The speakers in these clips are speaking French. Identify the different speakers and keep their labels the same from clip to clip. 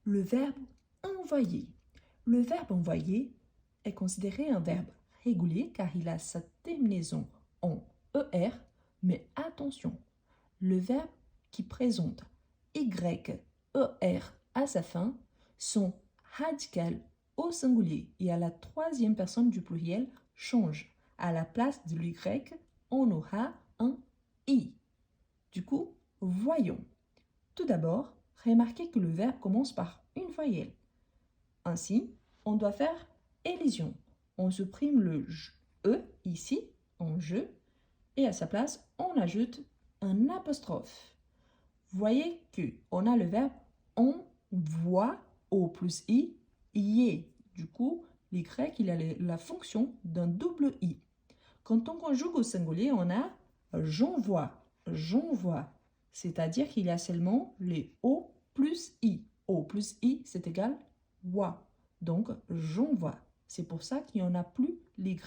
Speaker 1: Le verbe envoyer. Le verbe envoyer est considéré un verbe régulier car il a sa terminaison en ER, mais attention, le verbe qui présente YER à sa fin sont radicales au singulier et à la troisième personne du pluriel change. À la place de l'Y, on aura un I. Du coup, voyons. Tout d'abord, remarquez que le verbe commence par une voyelle. Ainsi, on doit faire élision. On supprime le E ici, en je, et à sa place, on ajoute un apostrophe. Voyez qu'on a le verbe on voit au plus I, y. Du coup, l'Y, il a la fonction d'un double I. Quand on conjugue au singulier, on a j'envoie, j'envoie. C'est-à-dire qu'il y a seulement les O plus I. O plus I, c'est égal wa. Donc, j'envoie. C'est pour ça qu'il n'y en a plus l'Y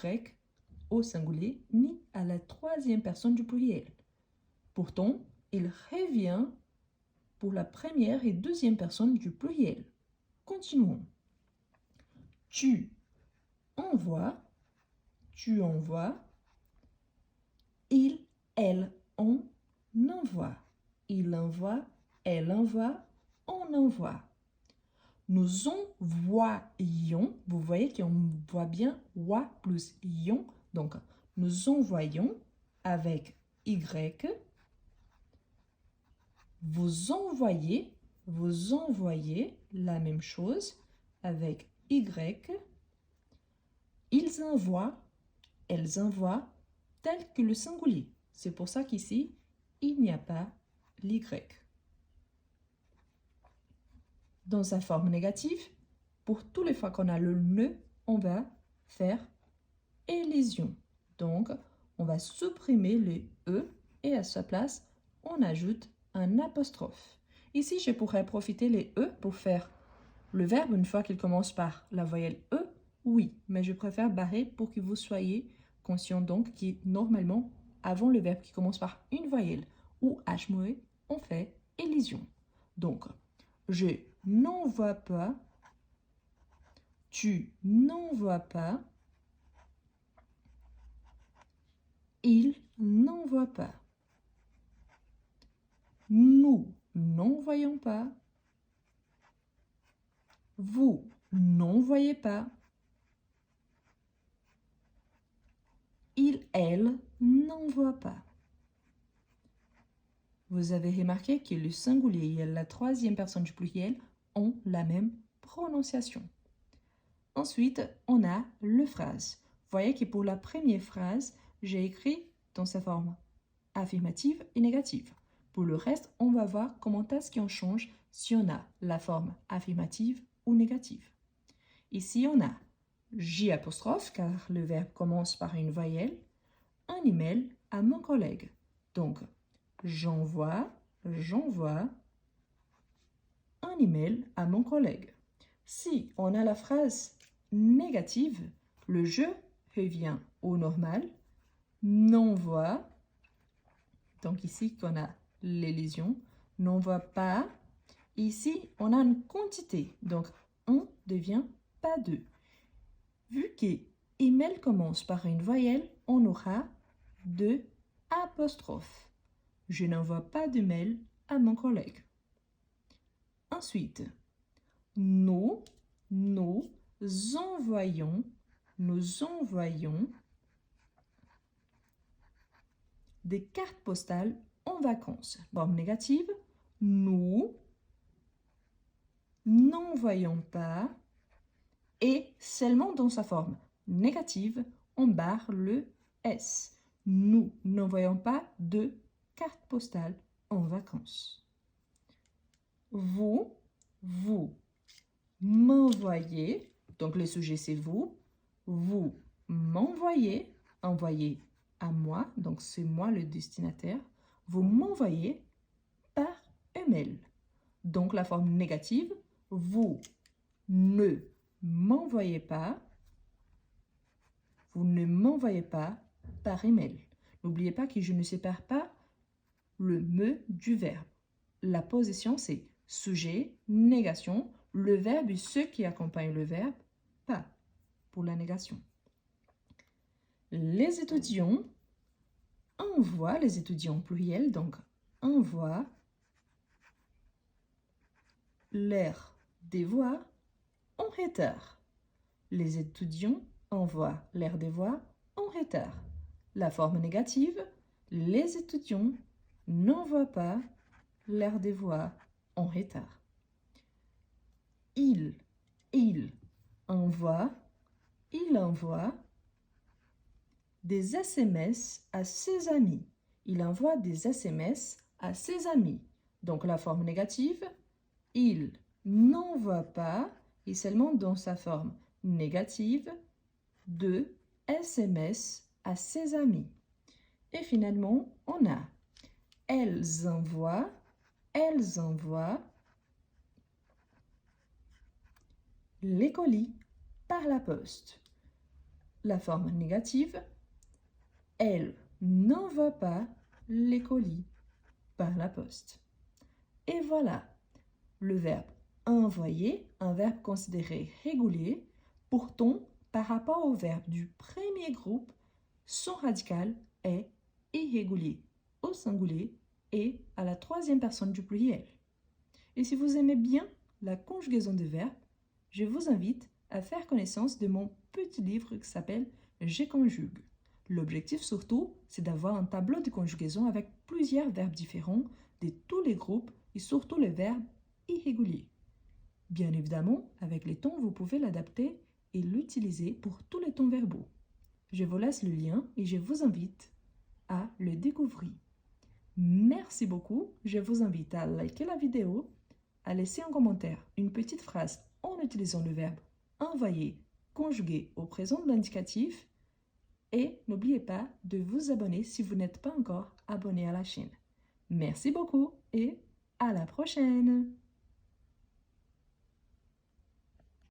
Speaker 1: au singulier ni à la troisième personne du pluriel. Pourtant, il revient pour la première et deuxième personne du pluriel. Continuons. Tu envoies, tu envoies. Il, elle, on envoie. Il envoie, elle envoie, on envoie. Nous envoyons, vous voyez qu'on voit bien wa plus ion. Donc, nous envoyons avec Y. Vous envoyez la même chose avec Y. Ils envoient, elles envoient, tel que le singulier. C'est pour ça qu'ici, il n'y a pas l'Y. Dans sa forme négative, pour toutes les fois qu'on a le ne, on va faire élision. Donc, on va supprimer les E et à sa place, on ajoute un apostrophe. Ici, je pourrais profiter les E pour faire le verbe une fois qu'il commence par la voyelle E, oui, mais je préfère barrer pour que vous soyez conscient donc que normalement, avant le verbe qui commence par une voyelle ou H muet, on fait élision. Donc, je n'envoie pas, tu n'envoies pas, il n'envoie pas. Nous n'envoyons pas. Vous n'envoyez pas. Il, elle n'envoie pas. Vous avez remarqué que le singulier et la troisième personne du pluriel ont la même prononciation. Ensuite, on a le phrase. Voyez que pour la première phrase, j'ai écrit dans sa forme affirmative et négative. Pour le reste, on va voir comment est-ce qu'on change si on a la forme affirmative ou négative. Ici, on a J apostrophe, car le verbe commence par une voyelle, un email à mon collègue. Donc, j'envoie un email à mon collègue. Si on a la phrase négative, le je revient au normal, n'envoie, donc ici qu'on a l'élision, n'envoie pas. Ici, on a une quantité, donc on devient pas deux. Vu que email commence par une voyelle, on aura deux apostrophes. Je n'envoie pas de mail à mon collègue. Ensuite, nous envoyons des cartes postales en vacances. Forme négative, nous n'envoyons pas et seulement dans sa forme négative, on barre le S. Nous n'envoyons pas de cartes postales en vacances. Vous m'envoyez, donc le sujet c'est vous m'envoyez, envoyez à moi, donc c'est moi le destinataire, vous m'envoyez par email. Donc la forme négative, vous ne m'envoyez pas, vous ne m'envoyez pas par email. N'oubliez pas que je ne sépare pas le me du verbe. La position c'est sujet, négation. le verbe et ce qui accompagne le verbe, pas, pour la négation. Les étudiants envoient, les étudiants pluriels, donc envoient leurs devoirs en retard. Les étudiants envoient leurs devoirs en retard. La forme négative, les étudiants n'envoient pas leurs devoirs en retard. Il envoie des SMS à ses amis. Il envoie des SMS à ses amis. Donc la forme négative, il n'envoie pas, et seulement dans sa forme négative, de SMS à ses amis. Et finalement, on a elles envoient les colis par la poste. La forme négative, elles n'envoient pas les colis par la poste. Et voilà, le verbe envoyer, un verbe considéré régulier. Pourtant, par rapport au verbe du premier groupe, son radical est irrégulier au singulier et à la troisième personne du pluriel. Et si vous aimez bien la conjugaison de verbes, je vous invite à faire connaissance de mon petit livre qui s'appelle « Je conjugue ». L'objectif surtout, c'est d'avoir un tableau de conjugaison avec plusieurs verbes différents de tous les groupes et surtout les verbes irréguliers. Bien évidemment, avec les temps, vous pouvez l'adapter et l'utiliser pour tous les temps verbaux. Je vous laisse le lien et je vous invite à le découvrir. Merci beaucoup. Je vous invite à liker la vidéo, à laisser en commentaire une petite phrase en utilisant le verbe envoyer conjugué au présent de l'indicatif et n'oubliez pas de vous abonner si vous n'êtes pas encore abonné à la chaîne. Merci beaucoup et à la prochaine!